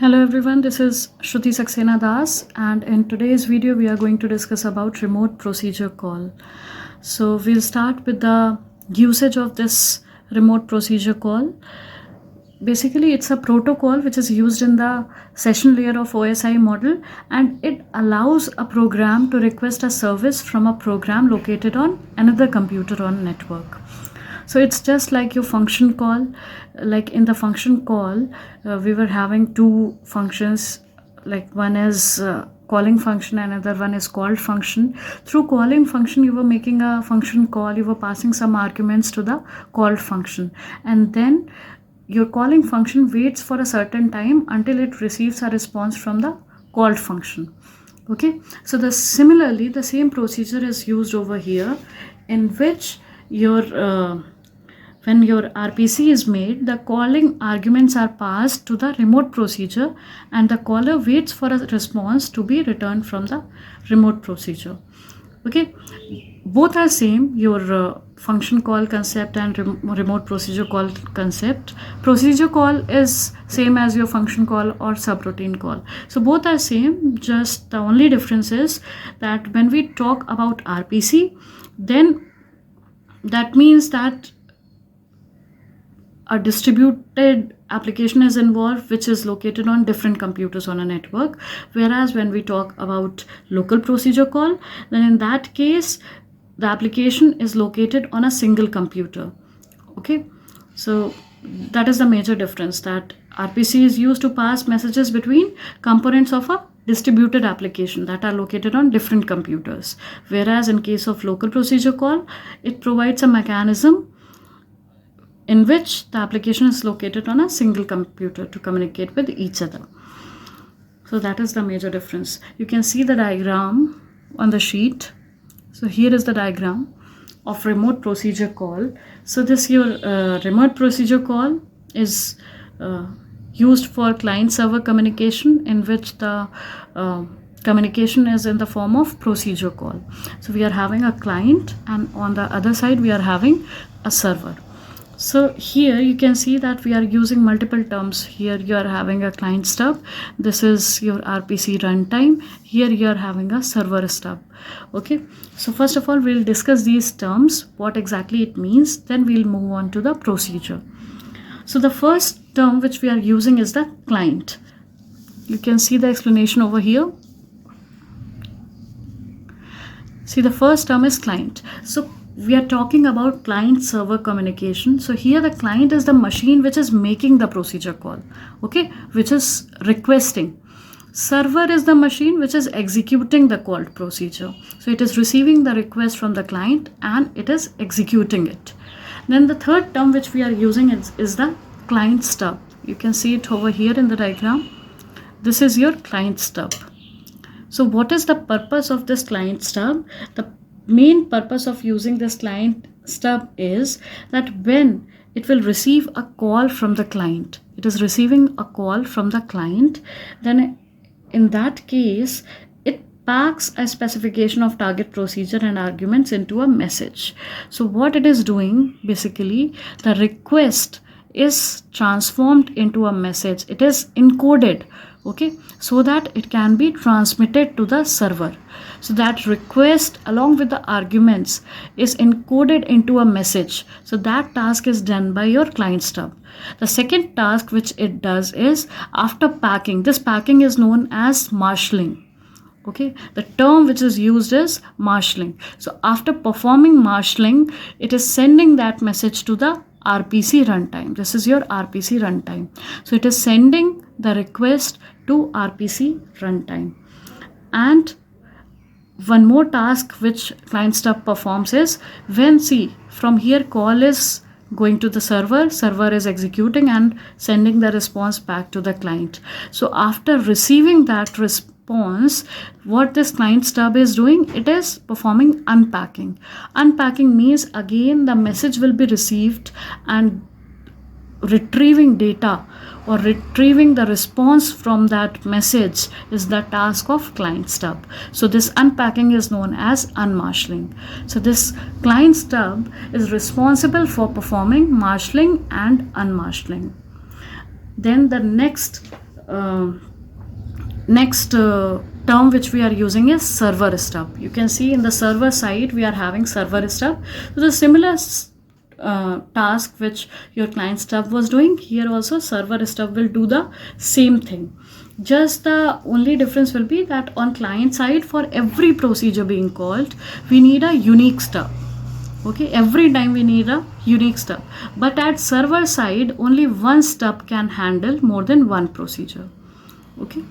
Hello everyone, this is Shruti Saxena Das, and in today's video we are going to discuss about remote procedure call. So we'll start with the usage of this remote procedure call. Basically, it's a protocol which is used in the session layer of OSI model, and it allows a program to request a service from a program located on another computer on network. So it's just like your function call. Like in the function call, we were having two functions, like one is calling function and another one is called function. Through calling function, you were making a function call, you were passing some arguments to the called function, and then your calling function waits for a certain time until it receives a response from the called function. Okay, so similarly the same procedure is used over here, in which your when your RPC is made, the calling arguments are passed to the remote procedure and the caller waits for a response to be returned from the remote procedure. Okay, both are same, your function call concept and remote procedure call concept. Procedure call is same as your function call or subroutine call. So both are same, just the only difference is that when we talk about RPC, then that means that a distributed application is involved which is located on different computers on a network, whereas when we talk about local procedure call, then in that case the application is located on a single computer. Okay, so that is the major difference, that RPC is used to pass messages between components of a distributed application that are located on different computers, whereas in case of local procedure call, it provides a mechanism in which the application is located on a single computer to communicate with each other. So that is the major difference. You can see the diagram on the sheet. So here is the diagram of remote procedure call. So this your remote procedure call is used for client server communication, in which the communication is in the form of procedure call. So we are having a client and on the other side we are having a server. So here you can see that we are using multiple terms. Here you are having a client stub. This is your RPC runtime. Here you are having a server stub. Okay. So first of all, we'll discuss these terms, what exactly it means. Then we'll move on to the procedure. So the first term which we are using is the client. You can see the explanation over here. See, the first term is client. So we are talking about client server communication. So here the client is the machine which is making the procedure call, okay, which is requesting. Server is the machine which is executing the called procedure. So it is receiving the request from the client and it is executing it. Then the third term which we are using is the client stub. You can see it over here in the diagram. This is your client stub. So what is the purpose of this client stub? The main purpose of using this client stub is that when it will receive a call from the client, it is receiving a call from the client, then in that case it packs a specification of target procedure and arguments into a message. So what it is doing, basically the request is transformed into a message. It is encoded, okay, so that it can be transmitted to the server. So that request along with the arguments is encoded into a message. So that task is done by your client stub. The second task which it does is, after packing, this packing is known as marshalling. Okay, the term which is used is marshalling. So after performing marshalling, it is sending that message to the RPC runtime. This is your RPC runtime. So it is sending the request to RPC runtime. And one more task which client stub performs is, when from here call is going to the server, server is executing and sending the response back to the client. So after receiving that response, what this client stub is doing, it is performing unpacking. Unpacking means again the message will be received, and retrieving data or retrieving the response from that message is the task of client stub. So this unpacking is known as unmarshalling. So this client stub is responsible for performing marshalling and unmarshalling. Then the next next term which we are using is server stub. You can see in the server side we are having server stub. So the similar task which your client stub was doing, here also server stub will do the same thing. Just the only difference will be that on client side, for every procedure being called, we need a unique stub. Okay, every time we need a unique stub, but at server side only one stub can handle more than one procedure. Okay,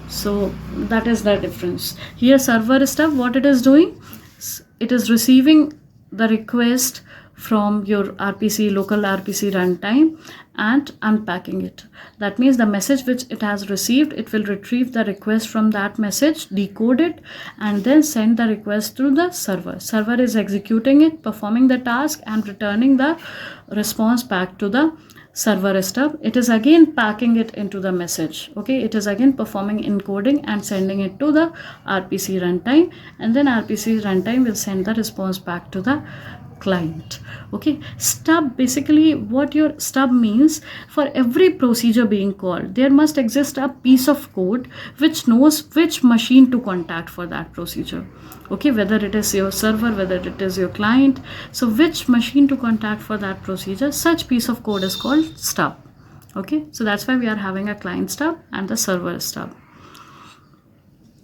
so that is the difference. Here server stub, what it is doing, it is receiving the request from your RPC, local RPC runtime, and unpacking it. That means the message which it has received, it will retrieve the request from that message, decode it, and then send the request through the server. Server is executing it, performing the task, and returning the response back to the server stub. It is again packing it into the message. Okay, it is again performing encoding and sending it to the RPC runtime, and then RPC runtime will send the response back to the client. Okay, stub, basically what your stub means, for every procedure being called, there must exist a piece of code which knows which machine to contact for that procedure. Okay, whether it is your server, whether it is your client, so which machine to contact for that procedure, such piece of code is called stub. Okay, so that's why we are having a client stub and the server stub.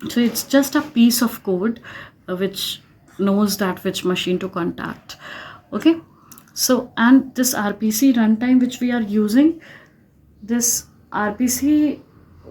So it's just a piece of code which knows that which machine to contact. Okay, so and this RPC runtime which we are using, this RPC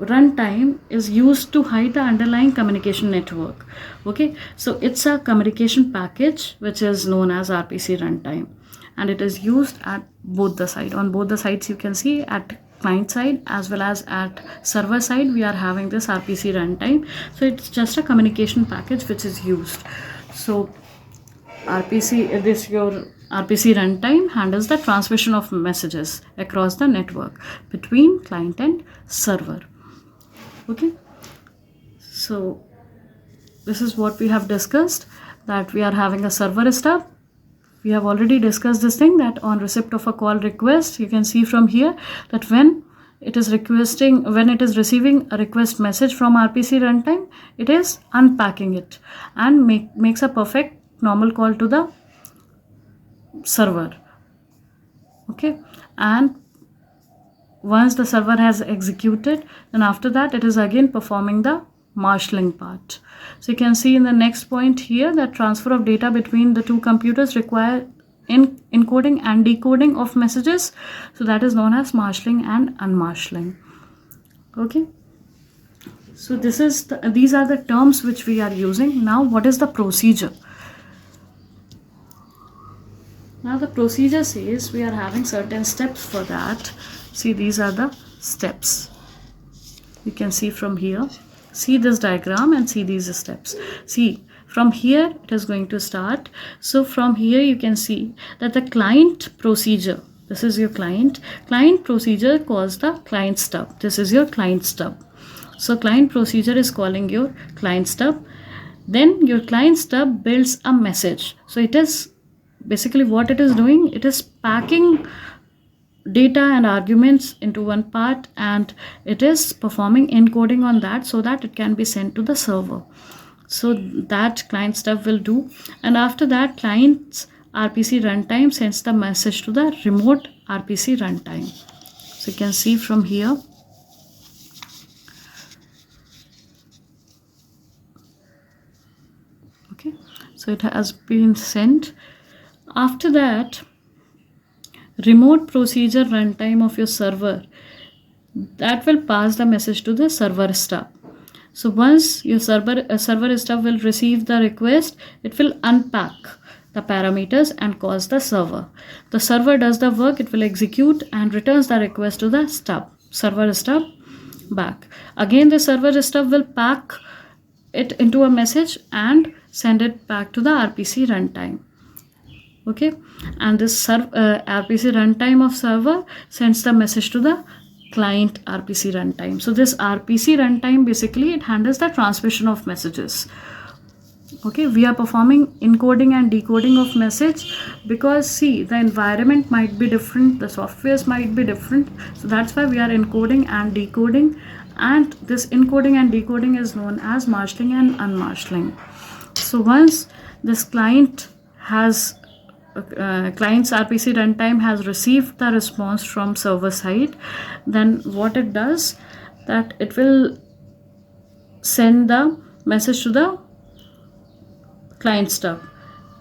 runtime is used to hide the underlying communication network. Okay, so it's a communication package which is known as RPC runtime, and it is used at both the side. On both the sides, you can see at client side as well as at server side, we are having this RPC runtime. So it's just a communication package which is used. So your RPC runtime handles the transmission of messages across the network between client and server. Okay, so this is what we have discussed, that we are having a server stub. We have already discussed this thing, that on receipt of a call request, you can see from here that when it is receiving a request message from RPC runtime, it is unpacking it and makes a perfect normal call to the server. Okay, and once the server has executed, then after that it is again performing the marshalling part. So you can see in the next point here that transfer of data between the two computers require encoding and decoding of messages. So that is known as marshalling and unmarshalling. Okay, so these are the terms which we are using. Now what is the procedure? Now the procedure says we are having certain steps for that. See, these are the steps. You can see from here. See this diagram and see these steps. See, from here it is going to start. So from here you can see that the client procedure, this is your client procedure calls the client stub. This is your client stub. So client procedure is calling your client stub. Then your client stub builds a message. So it is basically what it is doing, it is packing data and arguments into one part, and it is performing encoding on that so that it can be sent to the server. So that client stub will do, and after that client's RPC runtime sends the message to the remote RPC runtime. So you can see from here. Okay, so it has been sent. After that, remote procedure runtime of your server, that will pass the message to the server stub. So once your server stub will receive the request, it will unpack the parameters and calls the server. The server does the work, it will execute and returns the request to the server stub back. Again, the server stub will pack it into a message and send it back to the RPC runtime. Okay, and this RPC runtime of server sends the message to the client RPC runtime. So this RPC runtime, basically it handles the transmission of messages. Okay, we are performing encoding and decoding of message because see, the environment might be different, the softwares might be different, so that's why we are encoding and decoding and this encoding and decoding is known as marshalling and unmarshalling. So once this client's RPC runtime has received the response from server side, then what it does, that it will send the message to the client stub.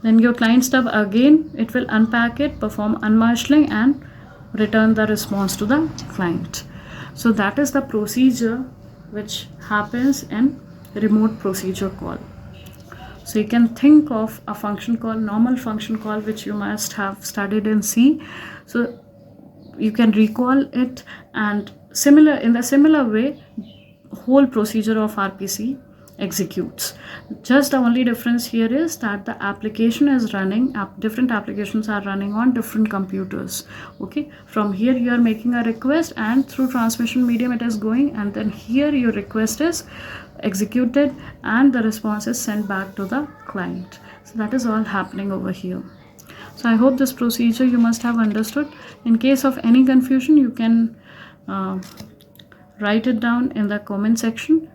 Then your client stub again, it will unpack it, perform unmarshalling, and return the response to the client. So that is the procedure which happens in remote procedure call. So you can think of a function call, normal function call, which you must have studied in C. So you can recall it, and in the similar way, whole procedure of RPC executes. Just the only difference here is that the application is running, different applications are running on different computers. Okay, from here you are making a request, and through transmission medium it is going, and then here your request is executed and the response is sent back to the client. So that is all happening over here. So I hope this procedure you must have understood. In case of any confusion, you can write it down in the comment section.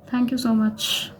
Thank you so much.